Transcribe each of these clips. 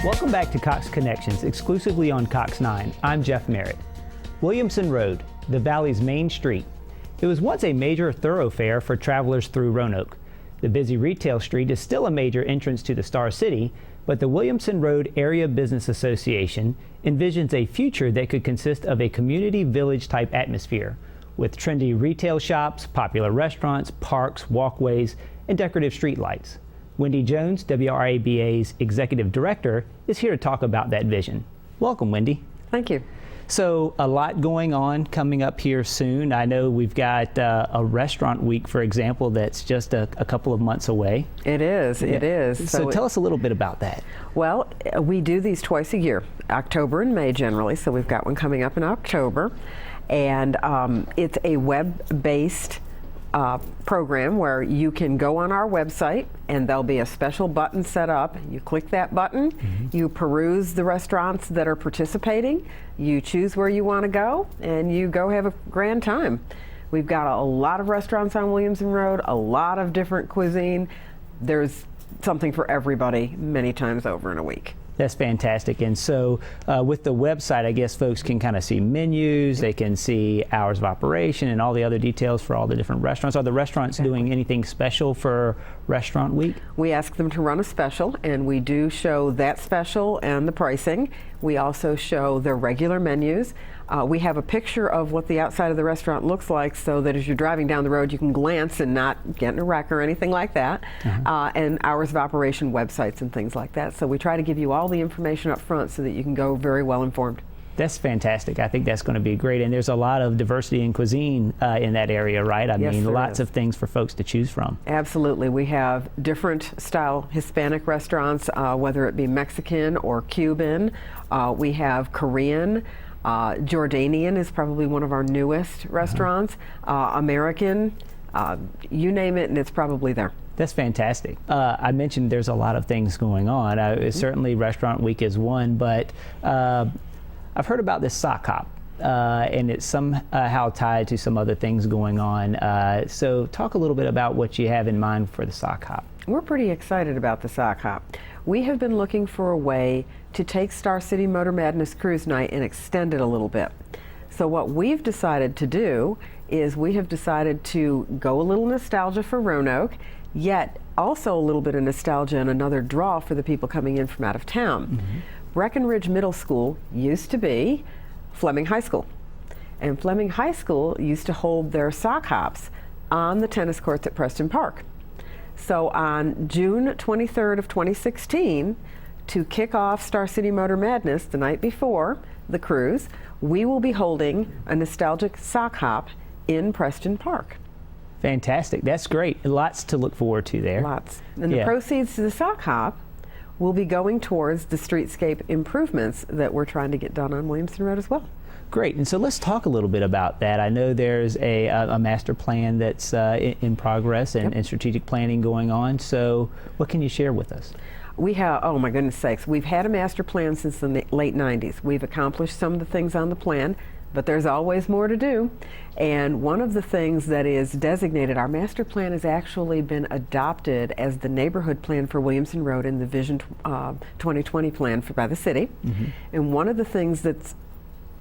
Welcome back to Cox Connections, exclusively on Cox 9. I'm Jeff Merritt. Williamson Road, the Valley's main street. It was once a major thoroughfare for travelers through Roanoke. The busy retail street is still a major entrance to the Star City, but the Williamson Road Area Business Association envisions a future that could consist of a community village type atmosphere, with trendy retail shops, popular restaurants, parks, walkways, and decorative streetlights. Wendy Jones, WRABA's Executive Director, is here to talk about that vision. Welcome, Wendy. Thank you. So a lot going on coming up here soon. I know we've got a restaurant week, for example, that's just a couple of months away. It is, it is. So tell us a little bit about that. Well, we do these twice a year, October and May generally, so we've got one coming up in October. And it's a web-based program where you can go on our website and there'll be a special button set up. You click that button, you peruse the restaurants that are participating, you choose where you want to go, and you go have a grand time. We've got a lot of restaurants on Williamson Road, a lot of different cuisine. There's something for everybody many times over in a week. That's fantastic. And so with the website, I guess folks can kind of see menus, they can see hours of operation and all the other details for all the different restaurants. Are the restaurants doing anything special for Restaurant Week? We ask them to run a special, and we do show that special and the pricing. We also show their regular menus. We have a picture of what the outside of the restaurant looks like so that as you're driving down the road you can glance and not get in a wreck or anything like that. And hours of operation websites and things like that. So we try to give you all the information up front so that you can go very well informed. That's fantastic. I think that's going to be great. And there's a lot of diversity in cuisine in that area, right? I mean, lots of things for folks to choose from. Absolutely. We have different style Hispanic restaurants, whether it be Mexican or Cuban. We have Korean. Jordanian is probably one of our newest restaurants. American, you name it, and it's probably there. That's fantastic. I mentioned there's a lot of things going on. Certainly Restaurant Week is one, but I've heard about this sock hop, and it's somehow tied to some other things going on. So talk a little bit about what you have in mind for the sock hop. We're pretty excited about the sock hop. We have been looking for a way to take Star City Motor Madness Cruise Night and extend it a little bit. So what we've decided to do is we have decided to go a little nostalgia for Roanoke, yet also a little bit of nostalgia and another draw for the people coming in from out of town. Breckenridge Middle School used to be Fleming High School. And Fleming High School used to hold their sock hops on the tennis courts at Preston Park. So on June 23rd of 2016, to kick off Star City Motor Madness the night before the cruise, we will be holding a nostalgic sock hop in Preston Park. Fantastic. That's great. Lots to look forward to there. Lots. And the proceeds to the sock hop will be going towards the streetscape improvements that we're trying to get done on Williamson Road as well. Great. And so let's talk a little bit about that. I know there's a master plan that's in progress and strategic planning going on. So what can you share with us? We have, oh my goodness sakes, we've had a master plan since the late 90s. We've accomplished some of the things on the plan, but there's always more to do. And one of the things that is designated, our master plan has actually been adopted as the neighborhood plan for Williamson Road in the Vision 2020 plan by the city. And one of the things that's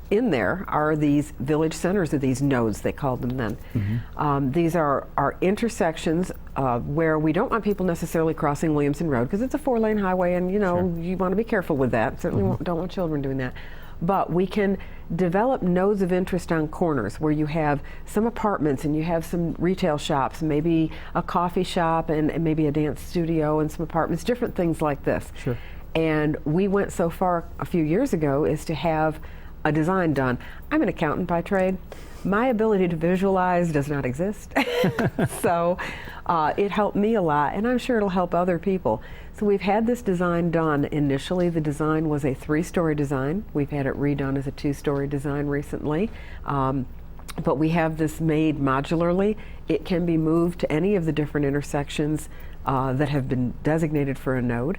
in there are these village centers, or these nodes, they called them then. These are our intersections where we don't want people necessarily crossing Williamson Road because it's a 4-lane highway, and you know, you want to be careful with that. Certainly don't want children doing that. But we can develop nodes of interest on corners where you have some apartments and you have some retail shops, maybe a coffee shop and maybe a dance studio and some apartments, different things like this. And we went so far a few years ago as to have a design done. I'm an accountant by trade. My ability to visualize does not exist. So it helped me a lot, and I'm sure it'll help other people. So we've had this design done. Initially, the design was a 3-story design. We've had it redone as a 2-story design recently. But we have this made modularly. It can be moved to any of the different intersections that have been designated for a node.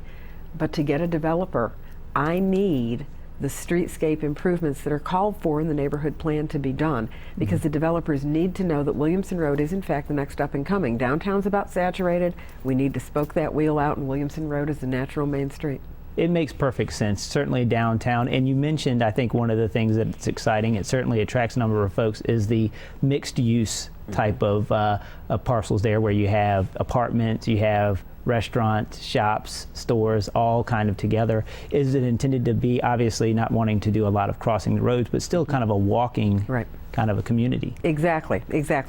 But to get a developer, I need the streetscape improvements that are called for in the neighborhood plan to be done, because the developers need to know that Williamson Road is in fact the next up and coming. Downtown's about saturated. We need to spoke that wheel out, and Williamson Road is the natural main street. It makes perfect sense, certainly downtown. And you mentioned, I think one of the things that's exciting, it certainly attracts a number of folks, is the mixed use type of parcels there, where you have apartments, you have restaurants, shops, stores, all kind of together. Is it intended to be, obviously not wanting to do a lot of crossing the roads, but still kind of a walking kind of a community? Exactly.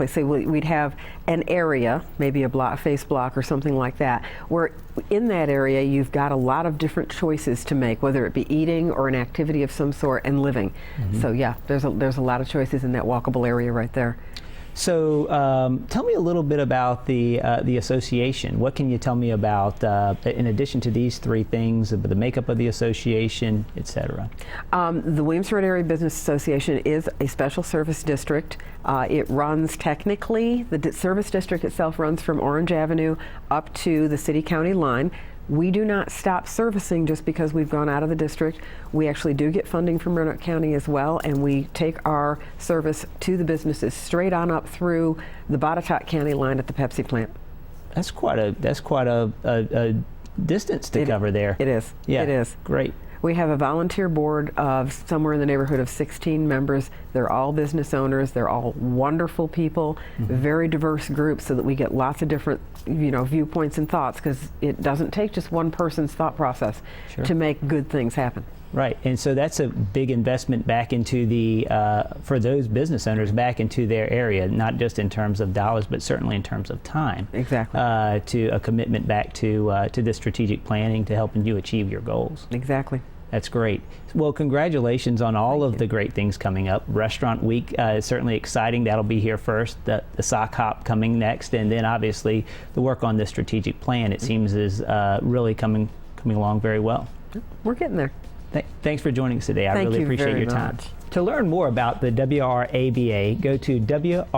So we'd have an area, maybe a face block or something like that, where in that area you've got a lot of different choices to make, whether it be eating or an activity of some sort and living. So yeah, there's a lot of choices in that walkable area right there. So tell me a little bit about the association. What can you tell me about, in addition to these three things, the makeup of the association, et cetera? The Williamson Road Area Business Association is a special service district. It runs technically, the service district itself runs from Orange Avenue up to the city-county line. We do not stop servicing just because we've gone out of the district. We actually do get funding from Roanoke County as well, and we take our service to the businesses straight on up through the Botetourt County line at the Pepsi plant. That's quite a distance to cover there. It is. Yeah, it is. Great. We have a volunteer board of somewhere in the neighborhood of 16 members. They're all business owners. They're all wonderful people, very diverse groups, so that we get lots of different, viewpoints and thoughts, because it doesn't take just one person's thought process to make good things happen. Right, and so that's a big investment back into for those business owners, back into their area, not just in terms of dollars, but certainly in terms of time. Exactly. To a commitment back to the strategic planning to helping you achieve your goals. Exactly. That's great. Well, congratulations on all of the great things coming up. Restaurant Week is certainly exciting. That'll be here first. The sock hop coming next, and then obviously the work on the strategic plan, it seems, is really coming along very well. We're getting there. Thanks for joining us today. I really appreciate your time. Much. To learn more about the WRABA, go to WRABA.org.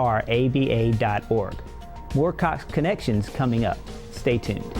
More Cox Connections coming up. Stay tuned.